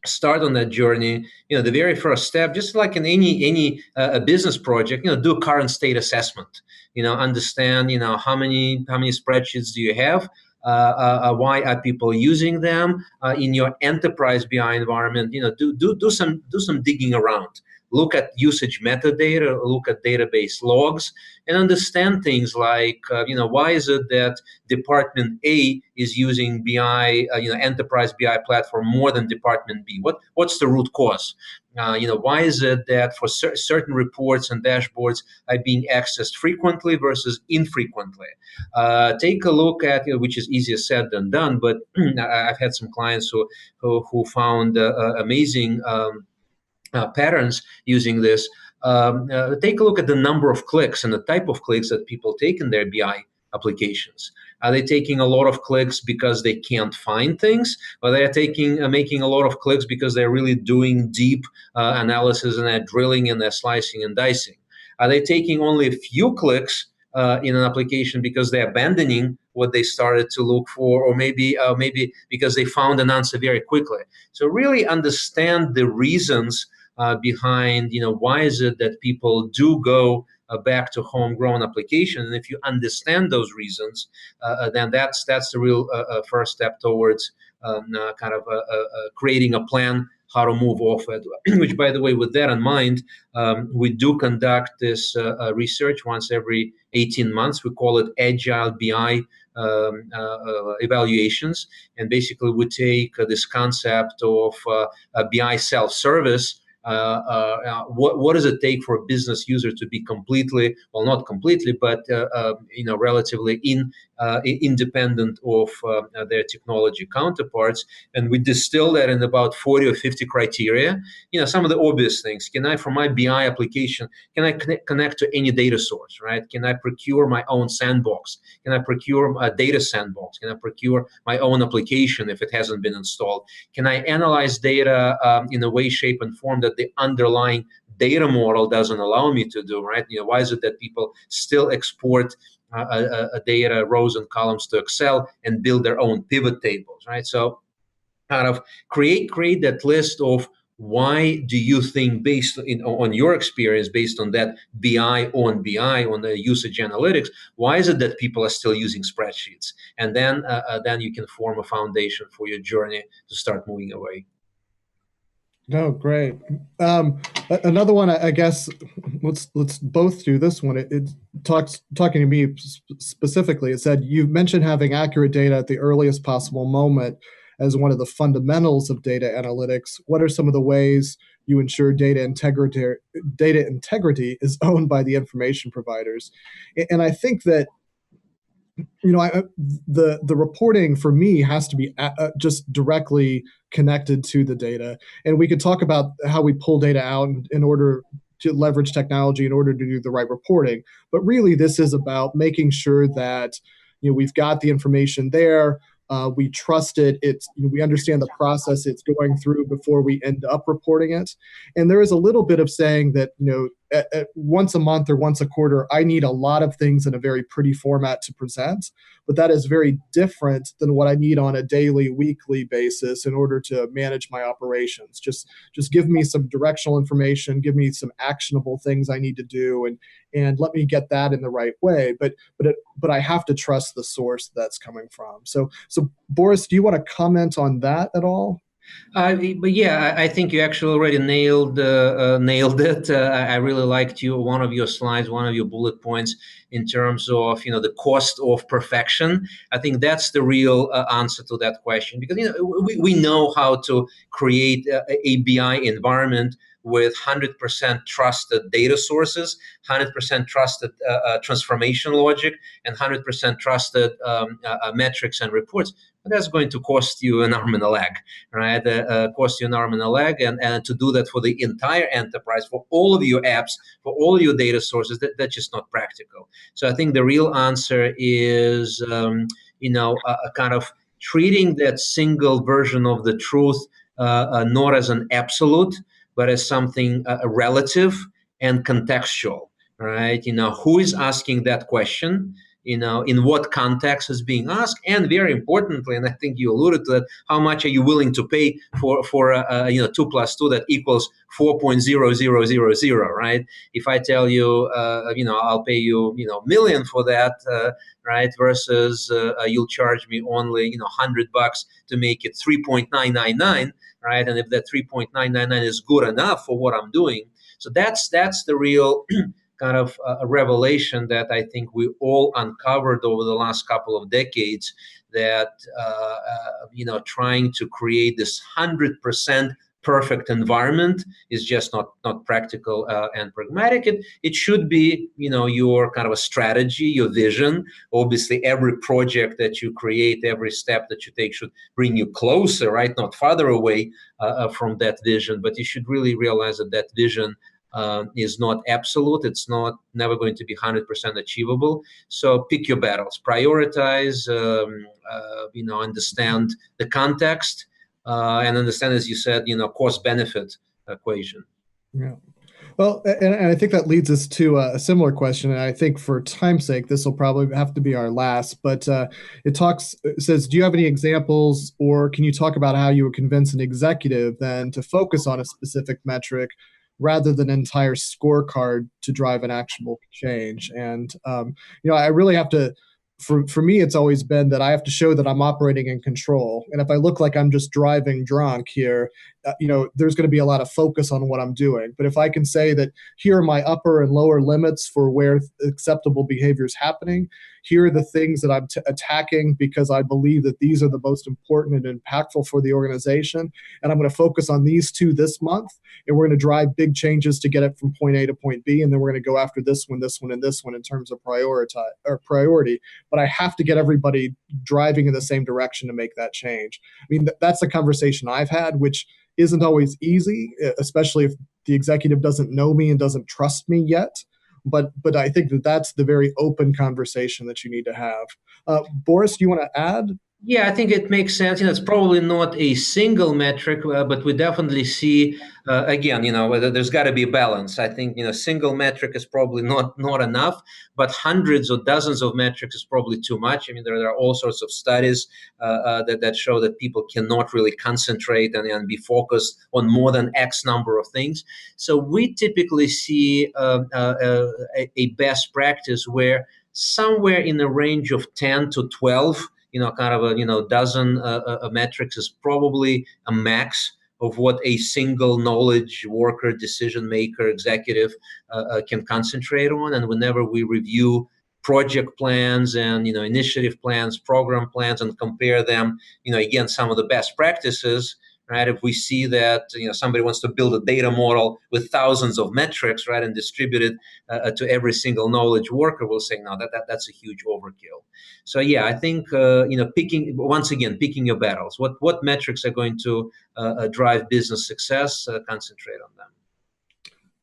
start on that journey, the very first step, just like in any business project, do a current state assessment. Understand, how many spreadsheets do you have? Why are people using them in your enterprise BI environment? Do some digging around. Look at usage metadata, look at database logs, and understand things like, why is it that Department A is using BI, enterprise BI platform more than Department B? What's the root cause? Why is it that for certain reports and dashboards are being accessed frequently versus infrequently? Take a look at, which is easier said than done, but I've had some clients who found amazing patterns using this. Take a look at the number of clicks and the type of clicks that people take in their BI applications. Are they taking a lot of clicks because they can't find things, or they are making a lot of clicks because they're really doing deep analysis and they're drilling and they're slicing and dicing? Are they taking only a few clicks in an application because they're abandoning what they started to look for, or maybe because they found an answer very quickly? So really understand the reasons behind, why is it that people do go back to homegrown application? And if you understand those reasons, then that's the real first step towards creating a plan how to move off it. Which, by the way, with that in mind, we do conduct this research once every 18 months. We call it Agile BI evaluations. And basically, we take this concept of BI self-service. What does it take for a business user to be completely, well, not completely, but relatively independent of their technology counterparts? And we distill that in about 40 or 50 criteria. Some of the obvious things. Can I, for my BI application, can I connect to any data source, right? Can I procure my own sandbox? Can I procure a data sandbox? Can I procure my own application if it hasn't been installed? Can I analyze data in a way, shape, and form that the underlying data model doesn't allow me to do, right? Why is it that people still export data rows and columns to Excel and build their own pivot tables, right? So kind of create that list of why do you think, based on your experience, based on that BI on the usage analytics, why is it that people are still using spreadsheets? And then you can form a foundation for your journey to start moving away. No, great. Another one, I guess. Let's both do this one. It talking to me specifically. It said you mentioned having accurate data at the earliest possible moment as one of the fundamentals of data analytics. What are some of the ways you ensure data integrity is owned by the information providers? And I think that the reporting for me has to be just directly connected to the data. And we could talk about how we pull data out in order to leverage technology in order to do the right reporting. But really, this is about making sure that we've got the information there. We trust it. We understand the process it's going through before we end up reporting it. And there is a little bit of saying that at once a month or once a quarter, I need a lot of things in a very pretty format to present. But that is very different than what I need on a daily, weekly basis in order to manage my operations. Just give me some directional information, give me some actionable things I need to do, and let me get that in the right way. But I have to trust the source that's coming from. So Boris, do you want to comment on that at all? But yeah, I think you actually already nailed it. I really liked one of your slides, one of your bullet points in terms of the cost of perfection. I think that's the real answer to that question, because we know how to create a BI environment with 100% trusted data sources, 100% trusted transformation logic, and 100% trusted metrics and reports. But that's going to cost you an arm and a leg, right? Cost you an arm and a leg, and to do that for the entire enterprise, for all of your apps, for all of your data sources, that's just not practical. So I think the real answer is, a kind of treating that single version of the truth not as an absolute, but as something relative and contextual, right? Who is asking that question? In what context is being asked, and very importantly, and I think you alluded to that, how much are you willing to pay for 2 + 2 that equals 4.0000, right? If I tell you, I'll pay you, million for that, right? Versus you'll charge me only, $100 to make it 3.999, right? And if that 3.999 is good enough for what I'm doing, so that's the real kind of a revelation that I think we all uncovered over the last couple of decades, that trying to create this 100% perfect environment is just not practical and pragmatic. It should be your kind of a strategy, your vision. Obviously, every project that you create, every step that you take should bring you closer, right, not farther away from that vision. But you should really realize that vision is not absolute. It's never going to be 100% achievable. So pick your battles, prioritize, understand the context, and understand, as you said, cost-benefit equation. Yeah. Well, and I think that leads us to a similar question. And I think for time's sake, this will probably have to be our last. But it says, do you have any examples, or can you talk about how you would convince an executive then to focus on a specific metric rather than an entire scorecard to drive an actionable change? And I really have to for me, it's always been that I have to show that I'm operating in control. And if I look like I'm just driving drunk here, there's going to be a lot of focus on what I'm doing. But if I can say that here are my upper and lower limits for where acceptable behavior is happening, here are the things that I'm attacking because I believe that these are the most important and impactful for the organization. And I'm going to focus on these two this month. And we're going to drive big changes to get it from point A to point B. And then we're going to go after this one, and this one in terms of priority. But I have to get everybody driving in the same direction to make that change. I mean, that's a conversation I've had, which isn't always easy, especially if the executive doesn't know me and doesn't trust me yet. But I think that's the very open conversation that you need to have. Boris, do you want to add? Yeah, I think it makes sense. It's probably not a single metric, but we definitely see, again, there's got to be a balance. I think, single metric is probably not enough, but hundreds or dozens of metrics is probably too much. I mean, there are all sorts of studies that show that people cannot really concentrate and be focused on more than X number of things. So we typically see a best practice where somewhere in the range of 10 to 12 kind of a dozen metrics is probably a max of what a single knowledge worker, decision maker, executive can concentrate on. And whenever we review project plans and initiative plans, program plans, and compare them, against some of the best practices, right? If we see that somebody wants to build a data model with thousands of metrics, right, and distribute it to every single knowledge worker, we'll say no, that's a huge overkill. So yeah, I think picking your battles. What metrics are going to drive business success? Concentrate on them.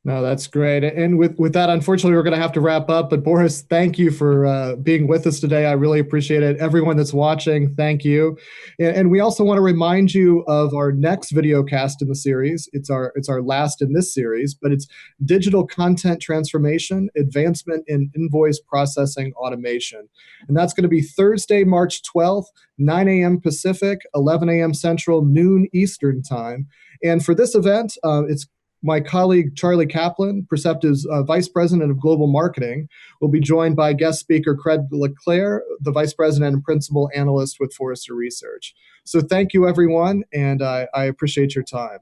No, that's great. And with that, unfortunately, we're going to have to wrap up. But Boris, thank you for being with us today. I really appreciate it. Everyone that's watching, thank you. And we also want to remind you of our next video cast in the series. It's our last in this series, but it's Digital Content Transformation, Advancement in Invoice Processing Automation. And that's going to be Thursday, March 12th, 9 a.m. Pacific, 11 a.m. Central, noon Eastern Time. And for this event, it's my colleague, Charlie Kaplan, Perceptive's Vice President of Global Marketing, will be joined by guest speaker Craig Leclerc, the Vice President and Principal Analyst with Forrester Research. So thank you, everyone, and I appreciate your time.